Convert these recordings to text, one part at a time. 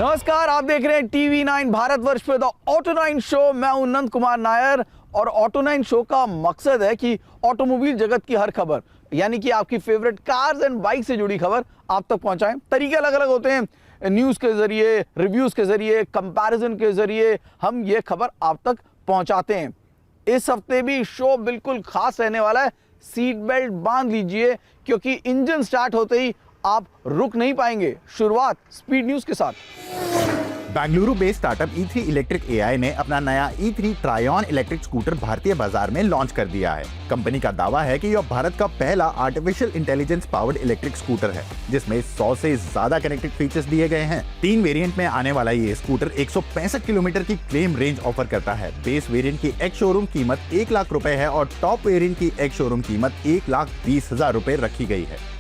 नमस्कार, आप देख रहे हैं टीवी9 भारतवर्ष पे द ऑटो 9 शो। मैं हूं नंद कुमार नायर और ऑटो 9 शो का मकसद है कि ऑटोमोबाइल जगत की हर खबर, यानी कि आपकी फेवरेट कार्स एंड बाइक से जुड़ी खबर आप तक पहुंचाएं। तरीके अलग अलग होते हैं, न्यूज़ के जरिए, रिव्यूज़ के जरिए, कंपैरिजन के जरिए हम ये खबर आप तक पहुंचाते हैं। इस हफ्ते भी शो बिल्कुल खास रहने वाला है। सीट बेल्ट बांध लीजिए क्योंकि इंजन स्टार्ट होते ही आप रुक नहीं पाएंगे। शुरुआत स्पीड न्यूज के साथ। Bengaluru based startup E3 electric AI ने अपना नया E3 ट्रायन इलेक्ट्रिक स्कूटर भारतीय बाजार में लॉन्च कर दिया है। कंपनी का दावा है कि यह भारत का पहला artificial intelligence powered electric scooter है, जिसमें 100 से ज्यादा कनेक्टेड फीचर्स दिए गए हैं। 3 वेरिएंट में आने वाला ये स्कूटर 165 किलोमीटर की क्लेम रेंज ऑफर करता है। बेस वेरिएंट की एक्स शोरूम कीमत 1 लाख रुपए है और टॉप वेरिएंट की एक्स शोरूम कीमत 1,20,000 रुपए रखी गई है।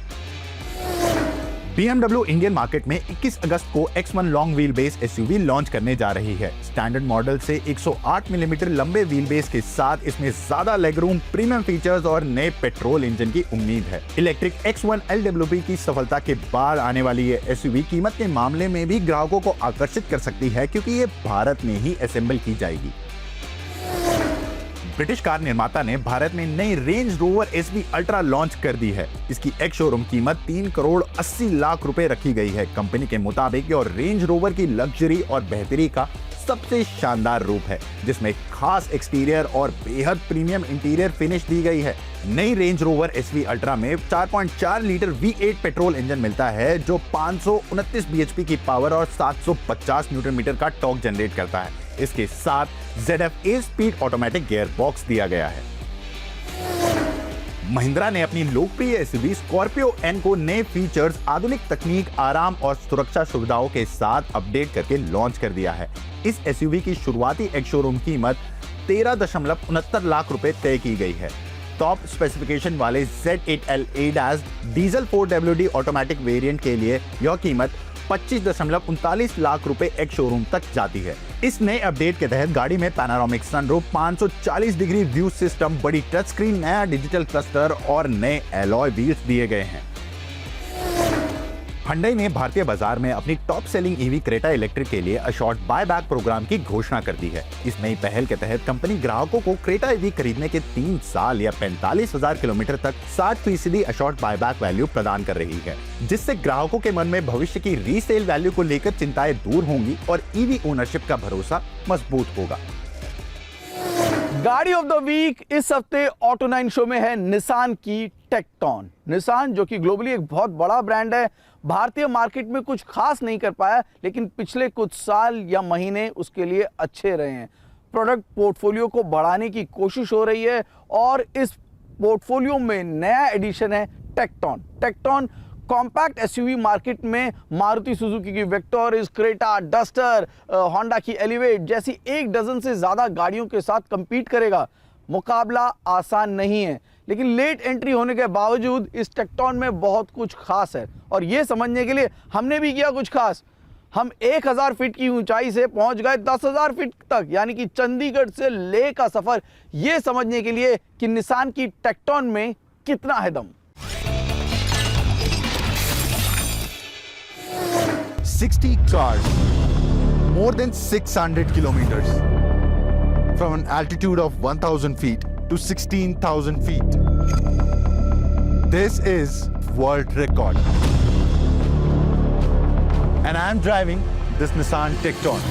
BMW इंडियन मार्केट में 21 अगस्त को X1 long wheel base SUV launch करने जा रही है। स्टैंडर्ड मॉडल से 108 मिलीमीटर लंबे व्हील बेस के साथ इसमें ज्यादा लेगरूम, प्रीमियम फीचर्स और नए पेट्रोल इंजन की उम्मीद है। इलेक्ट्रिक X1 LWP की सफलता के बाद आने वाली ये SUV कीमत के मामले में भी ग्राहकों को आकर्षित कर सकती है, क्योंकि ये भारत में ही असेंबल की जाएगी। ब्रिटिश कार निर्माता ने भारत में नई range rover SV ultra launch कर दी है। इसकी एक्स शोरूम कीमत 3 करोड़ 80 लाख रुपए रखी गई है। कंपनी के मुताबिक यह रेंज रोवर की लग्जरी और बेहतरी का सबसे शानदार रूप है, जिसमें खास एक्सटीरियर और बेहद प्रीमियम इंटीरियर फिनिश दी गई है। नई रेंज रोवर SV अल्ट्रा में 4.4 लीटर V8 पेट्रोल इंजन मिलता है, जो 529 bhp की पावर और 750 न्यूटन मीटर का टॉर्क जनरेट करता है। इसके साथ ZF 8 speed automatic gear box दिया गया है। महिंद्रा ने अपनी लोकप्रिय SUV स्कॉर्पियो N को नए फीचर्स, आधुनिक तकनीक, आराम और सुरक्षा सुविधाओं के साथ अपडेट करके लॉन्च कर दिया है। इस SUV की शुरुआती एक्स शोरूम कीमत 13.69 लाख रुपए तय की गई है। टॉप स्पेसिफिकेशन वाले Z8L ADAS diesel 4WD automatic variant के लिए यह कीमत 25.39 लाख रुपए एक्स शोरूम तक जाती है। इस नए अपडेट के तहत गाड़ी में panoramic sunroof, 540 degree view system, बड़ी टच स्क्रीन, नया डिजिटल क्लस्टर और नए एलॉय व्हील्स दिए गए हैं। Hyundai ने भारतीय बाजार में अपनी top selling EV Creta electric के लिए अशॉर्ट बायबैक प्रोग्राम की घोषणा कर दी है। इस नई पहल के तहत कंपनी ग्राहकों को क्रेटा EV खरीदने के 3 साल या 45,000 किलोमीटर तक 60% अशॉर्ट बायबैक वैल्यू प्रदान कर रही है, जिससे ग्राहकों के मन में भविष्य की रीसेल वैल्यू को लेकर चिंताएं दूर होंगी और EV ओनरशिप का भरोसा मजबूत होगा। गाड़ी ऑफ द वीक इस हफ्ते ऑटो 9 शो में है निसान की टेक्टॉन। निसान, जो कि ग्लोबली एक बहुत बड़ा ब्रांड है, भारतीय मार्केट में कुछ खास नहीं कर पाया, लेकिन पिछले कुछ साल या महीने उसके लिए अच्छे रहे हैं। प्रोडक्ट पोर्टफोलियो को बढ़ाने की कोशिश हो रही है और इस पोर्टफोलियो में नया एडिशन है टेक्टॉन। टेक्टॉन कॉम्पैक्ट SUV मार्केट में मारुति सुजुकी की विक्टोरिस, क्रेटा, डस्टर, होंडा की एलिवेट जैसी 1 डजन से ज्यादा गाड़ियों के साथ compete करेगा। मुकाबला आसान नहीं है, लेकिन लेट एंट्री होने के बावजूद इस टेक्टॉन में बहुत कुछ खास है और ये समझने के लिए हमने भी किया कुछ खास। हम 1000 फीट की ऊंचाई से पहुंच गए 10,000 फीट तक, यानी कि चंडीगढ़ से लेह का सफर, ये समझने के लिए कि निसान की टेक्टॉन में कितना है दम। 60 cars, more than 600 kilometers, from an altitude of 1,000 feet to 16,000 feet. This is world record. And I am driving this Nissan Ticton.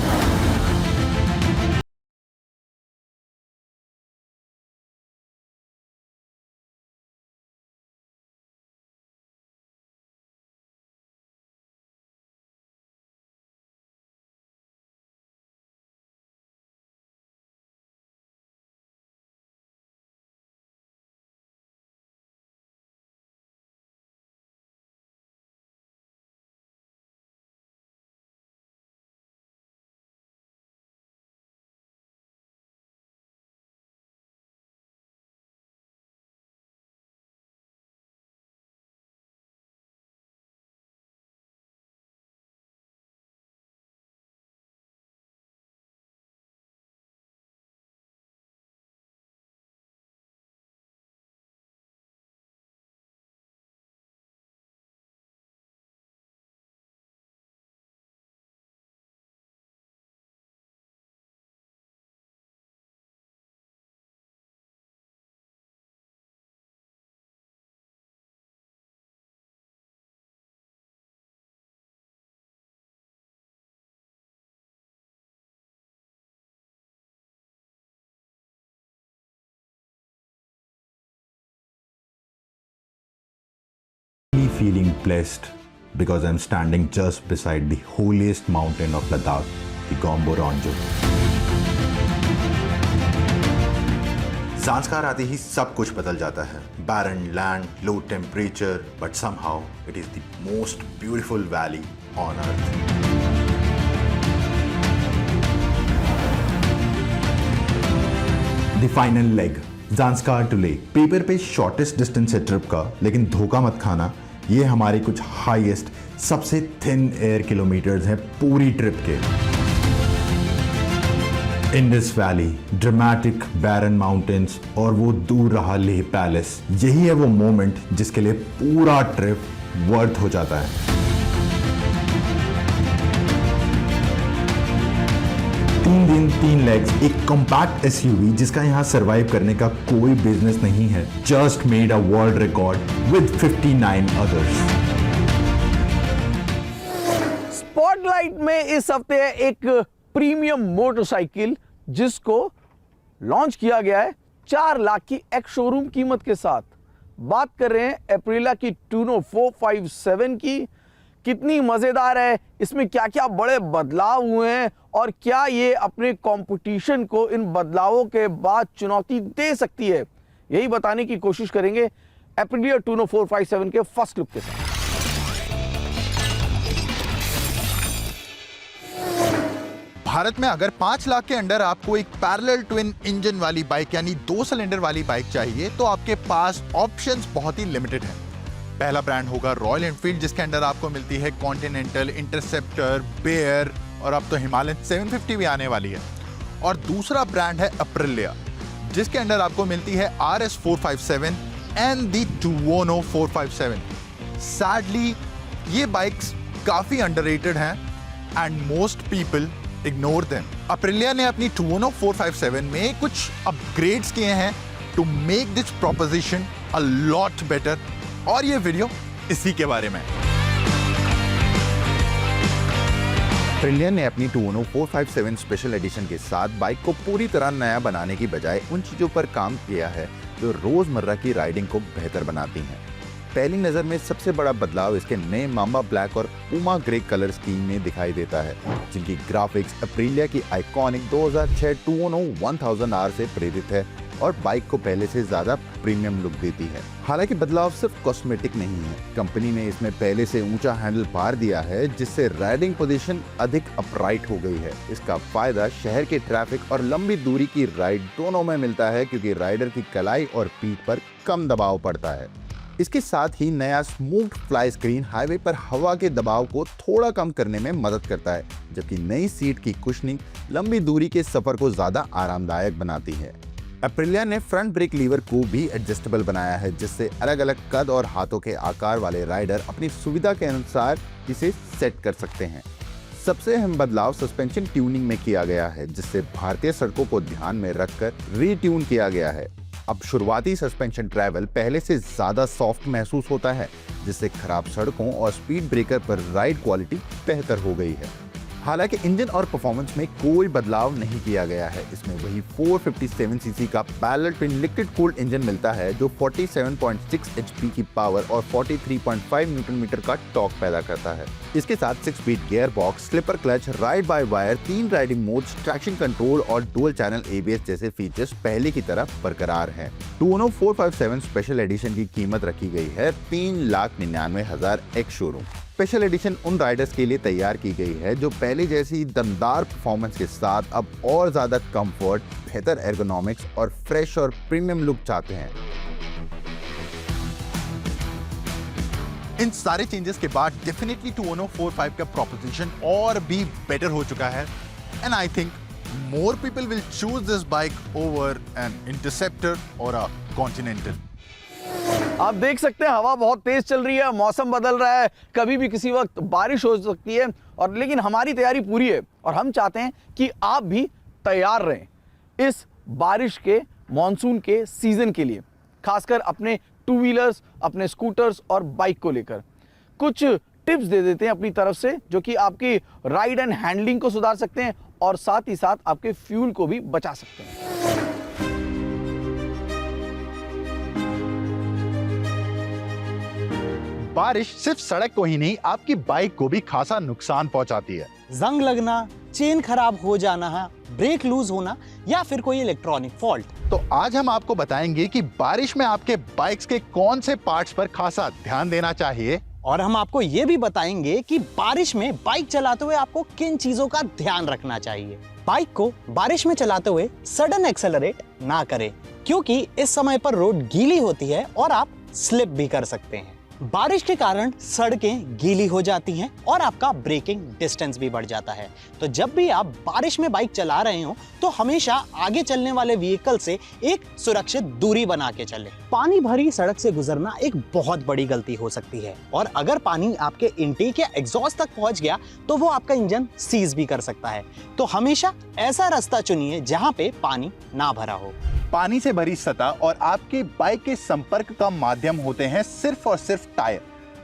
feeling blessed because I'm standing just beside the holiest mountain of Ladakh, the Gombo Ronjo. Zanskar आते ही सब कुछ बदल जाता है. Barren land, low temperature, but somehow it is the most beautiful valley on earth. The final leg, Zanskar to Leh. Paper पे shortest distance है trip का, लेकिन धोखा मत खाना, ये हमारे कुछ हाईएस्ट, सबसे थिन एयर किलोमीटर्स हैं पूरी ट्रिप के. इंडस वैली, ड्रामेटिक बैरन माउंटेन्स और वो दूर रहा लेह पैलेस, यही है वो मोमेंट जिसके लिए पूरा ट्रिप वर्थ हो जाता है. 3 दिन 3 लेग्स, एक कॉम्पैक्ट एसयूवी जिसका यहाँ सरवाइव करने का कोई बिजनेस नहीं है, just made a world record with 59 others. Spotlight में इस हफ्ते है एक प्रीमियम मोटरसाइकिल जिसको लॉन्च किया गया है 4 लाख की एक्स शोरूम कीमत के साथ. बात कर रहे हैं एप्रिला की टूनो 457 की. कितनी मजेदार है, इसमें क्या क्या बड़े बदलाव हुए हैं और क्या ये अपने कंपटीशन को इन बदलावों के बाद चुनौती दे सकती है, यही बताने की कोशिश करेंगे एप्रिलिया टूनो 457 के फर्स्ट लुक के साथ. भारत में अगर 5 लाख के अंडर आपको एक पैरेलल ट्विन इंजन वाली बाइक यानी 2 सिलेंडर वाली बाइक चाहिए तो आपके पास ऑप्शंस बहुत ही लिमिटेड हैं. पहला ब्रांड होगा रॉयल एनफील्ड, जिसके अंडर आपको मिलती है कॉन्टिनेंटल, इंटरसेप्टर, बेयर और अब तो हिमालयन 750 भी आने वाली है. और दूसरा ब्रांड है अप्रिलिया, जिसके अंडर आपको मिलती है RS 457 and the Tuono 457. Sadly ये बाइक्स काफी अंडररेटेड हैं and most people ignore them. Aprilia ने अपनी टुओनो 457 में कुछ अपग्रेड्स किए हैं to make this proposition a lot better, और ये वीडियो इसी के बारे में. अप्रिलिया ने अपनी टुओनो 457 स्पेशल एडिशन के साथ बाइक को पूरी तरह नया बनाने की बजाय उन चीज़ों पर काम किया है जो रोज़मर्रा की राइडिंग को बेहतर बनाती हैं. पहली नज़र में सबसे बड़ा बदलाव इसके नए मामा ब्लैक और पूमा ग्रे कलर स्कीम में दिखाई देता है, जिनकी ग्राफिक्स अप्रिलिया की आइकॉनिक 2006 टुओनो 1000R से प्रेरित है और बाइक को पहले से ज़्यादा प्रीमियम लुक देती है. हालांकि बदलाव सिर्फ कॉस्मेटिक नहीं है, कंपनी ने इसमें पहले से ऊंचा हैंडल बार दिया है जिससे राइडिंग पोजीशन अधिक अपराइट हो गई है. इसका फायदा शहर के ट्रैफिक और लंबी दूरी की राइड दोनों में मिलता है क्योंकि राइडर की कलाई और पीठ पर कम दबाव पड़ता है. इसके साथ ही नया स्मूथ फ्लाई स्क्रीन हाईवे पर हवा के दबाव को थोड़ा कम करने में मदद करता है, जबकि नई सीट की कुशनिंग लंबी दूरी के सफर को ज्यादा आरामदायक बनाती है. अप्रिलिया ने फ्रंट ब्रेक लीवर को भी एडजस्टेबल बनाया है, जिससे अलग अलग कद और हाथों के आकार वाले राइडर अपनी सुविधा के अनुसार इसे सेट कर सकते हैं. सबसे अहम बदलाव सस्पेंशन ट्यूनिंग में किया गया है, जिससे भारतीय सड़कों को ध्यान में रखकर रीट्यून किया गया है. अब शुरुआती सस्पेंशन ट्रैवल पहले से ज्यादा सॉफ्ट महसूस होता है, जिससे खराब सड़कों और स्पीड ब्रेकर पर राइड क्वालिटी बेहतर हो गई है. हालांकि इंजन और परफॉर्मेंस में कोई बदलाव नहीं किया गया है. इसमें वही 457 सीसी का parallel twin liquid cooled engine मिलता है जो 47.6 HP की पावर और 43.5 न्यूटन मीटर का टॉर्क पैदा करता है. इसके साथ 6 speed gear box, slipper clutch, ride by wire, 3 riding modes, traction control और डुअल चैनल ABS जैसे फीचर्स पहले की तरह बरकरार हैं. टुओनो 457 स्पेशल एडिशन की कीमत रखी गई है 3,99,000 एक्स शोरूम. स्पेशल एडिशन उन राइडर्स के लिए तैयार की गई है जो पहले जैसी दमदार परफॉर्मेंस के साथ अब और ज्यादा कंफर्ट, बेहतर एर्गोनॉमिक्स और फ्रेश और प्रीमियम लुक चाहते हैं. इन सारे चेंजेस के बाद डेफिनेटली टुओनो 45 का प्रोपोजिशन और भी बेटर हो चुका है and I think more people will choose this bike over an Interceptor और अ कॉन्टिनेंटल. आप देख सकते हैं हवा बहुत तेज चल रही है, मौसम बदल रहा है, कभी भी किसी वक्त बारिश हो सकती है, और लेकिन हमारी तैयारी पूरी है और हम चाहते हैं कि आप भी तैयार रहें इस बारिश के, मॉनसून के सीजन के लिए, खासकर अपने 2 व्हीलर्स, अपने स्कूटर्स और बाइक को लेकर. कुछ टिप्स दे देते हैं अपनी तरफ से जो कि आपकी राइड एंड हैंडलिंग को सुधार सकते हैं और साथ ही साथ आपके फ्यूल को भी बचा सकते हैं. बारिश सिर्फ सड़क को ही नहीं आपकी बाइक को भी खासा नुकसान पहुंचाती है। जंग लगना, चेन खराब हो जाना, ब्रेक लूज होना या फिर कोई इलेक्ट्रॉनिक फॉल्ट। तो आज हम आपको बताएंगे कि बारिश में आपके बाइक्स के कौन से पार्ट्स पर खासा ध्यान देना चाहिए, और हम आपको ये भी बताएंगे कि बारिश में बाइक चलाते हुए आपको किन चीजों का ध्यान रखना चाहिए। बाइक को बारिश में चलाते हुए सडन एक्सेलरेट ना करें, क्योंकि इस समय पर रोड गीली होती है और आप स्लिप भी कर सकते हैं। बारिश के कारण सड़कें गीली हो जाती हैं और आपका ब्रेकिंग डिस्टेंस भी बढ़ जाता है। तो जब भी आप बारिश में बाइक चला रहे हो तो हमेशा आगे चलने वाले व्हीकल से एक सुरक्षित दूरी बना के चलें। पानी भरी सड़क से गुजरना एक बहुत बड़ी गलती हो सकती है, और अगर पानी आपके इंटेक या एग्जॉस्ट तक पहुंच गया तो वो आपका इंजन सीज भी कर सकता है। तो हमेशा ऐसा रास्ता चुनिए जहां पे पानी ना भरा हो। पानी से भरी सतह और आपके बाइक के संपर्क का माध्यम होते हैं सिर्फ और सिर्फ टायर।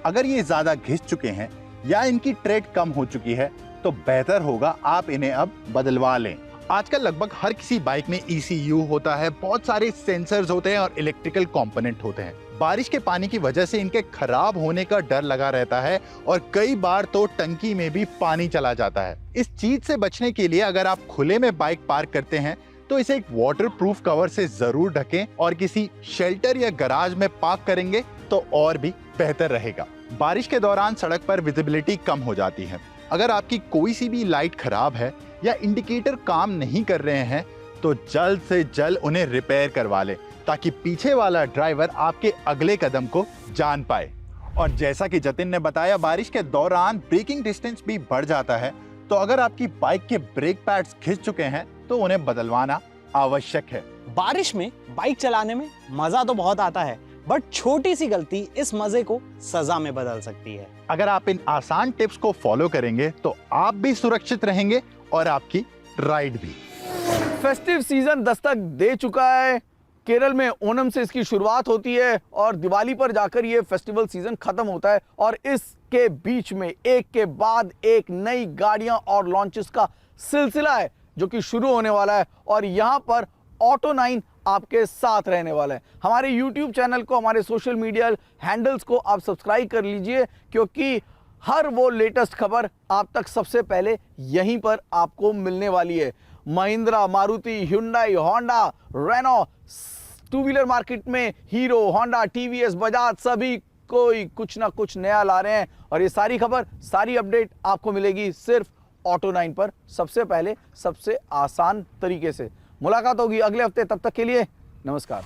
अगर ये ज्यादा घिस चुके हैं या इनकी ट्रेड कम हो चुकी है तो बेहतर होगा आप इन्हें अब बदलवा लें। आजकल लगभग हर किसी बाइक में ECU होता है, बहुत सारे सेंसर्स होते हैं और इलेक्ट्रिकल कंपोनेंट होते हैं। बारिश के पानी की वजह से इनके खराब होने का डर लगा रहता है और कई बार तो टंकी में भी पानी चला जाता है। इस चीज से बचने के लिए अगर आप खुले में बाइक पार्क करते हैं तो इसे एक वाटरप्रूफ कवर से जरूर ढकें, और किसी शेल्टर या गैराज में पार्क करेंगे तो और भी बेहतर रहेगा। बारिश के दौरान सड़क पर विजिबिलिटी कम हो जाती है। अगर आपकी कोई सी भी लाइट खराब है या इंडिकेटर काम नहीं कर रहे हैं तो जल्द से जल्द उन्हें रिपेयर करवा लें, ताकि पीछे वाला ड्राइवर आपके अगले कदम को जान पाए। और जैसा कि जतिन ने बताया, बारिश के दौरान ब्रेकिंग डिस्टेंस भी बढ़ जाता है, तो अगर आपकी बाइक के ब्रेक पैड्स घिस चुके हैं तो उन्हें बदलवाना आवश्यक है। बारिश में बाइक चलाने में मजा तो बहुत आता है, बट छोटी सी गलती इस मजे को सजा में बदल सकती है। अगर आप इन आसान टिप्स को फॉलो करेंगे तो आप भी सुरक्षित रहेंगे और आपकी राइड भी। फेस्टिव सीजन दस्तक दे चुका है। केरल में ओणम से इसकी शुरुआत होती है और दिवाली पर जाकर ये फेस्टिवल सीजन खत्म होता है, और इसके बीच में एक के बाद एक नई गाड़ियां और लॉन्चेस का सिलसिला है जो कि शुरू होने वाला है। और यहां पर ऑटो9 आपके साथ रहने वाला है। हमारे YouTube चैनल को, हमारे सोशल मीडिया हैंडल्स को आप सब्सक्राइब कर लीजिए, क्योंकि हर वो लेटेस्ट खबर आप तक सबसे पहले यहीं पर आपको मिलने वाली है। Mahindra, Maruti, Hyundai, Honda, Renault, two wheeler market में हीरो, होंडा, TVS, बजाज सभी कोई कुछ ना कुछ नया ला रहे हैं, और ये सारी खबर, सारी अपडेट आपको मिलेगी सिर्फ ऑटो9 पर, सबसे पहले, सबसे आसान तरीके से। मुलाकात होगी अगले हफ्ते, तब तक के लिए नमस्कार।